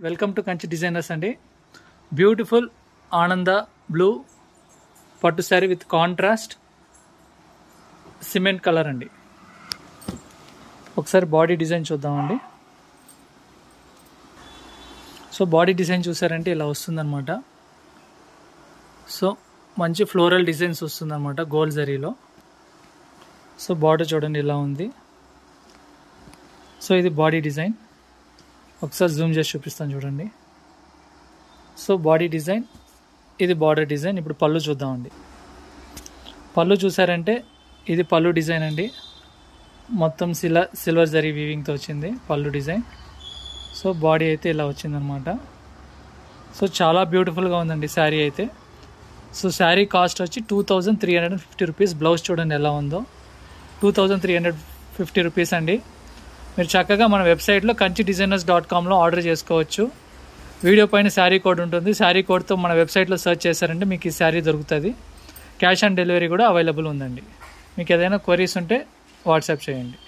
Welcome to Kanchi designers అండి. Beautiful ఆనంద blue పట్టు sari with contrast cement colour అండి. ఒకసారి బాడీ డిజైన్ చూద్దామండి. సో బాడీ డిజైన్ చూసారంటే ఇలా వస్తుందన్నమాట. సో మంచి ఫ్లోరల్ డిజైన్స్ వస్తుందన్నమాట గోల్డ్ జరీలో. సో బార్డర్ చూడండి ఇలా ఉంది. సో ఇది బాడీ డిజైన్. ఒకసారి జూమ్ చేసి చూపిస్తాను చూడండి. సో బాడీ డిజైన్, ఇది బార్డర్ డిజైన్. ఇప్పుడు పళ్ళు చూద్దామండి. పళ్ళు చూసారంటే ఇది పళ్ళు డిజైన్ అండి. మొత్తం సిల్వర్ జరీ వీవింగ్తో వచ్చింది పళ్ళు డిజైన్. సో బాడీ అయితే ఇలా వచ్చిందనమాట. సో చాలా బ్యూటిఫుల్గా ఉందండి శారీ అయితే. సో శారీ కాస్ట్ వచ్చి 2350 రూపీస్. బ్లౌజ్ చూడండి ఎలా ఉందో, 2350 రూపీస్ అండి. మీరు చక్కగా మన వెబ్సైట్లో kanchidesigner's.comలో ఆర్డర్ చేసుకోవచ్చు. వీడియో పైన శారీ కోడ్ ఉంటుంది. శారీ కోడ్తో మన వెబ్సైట్లో సెర్చ్ చేశారంటే మీకు ఈ శారీ దొరుకుతుంది. క్యాష్ ఆన్ డెలివరీ కూడా అవైలబుల్ ఉందండి. మీకు ఏదైనా క్వరీస్ ఉంటే వాట్సాప్ చేయండి.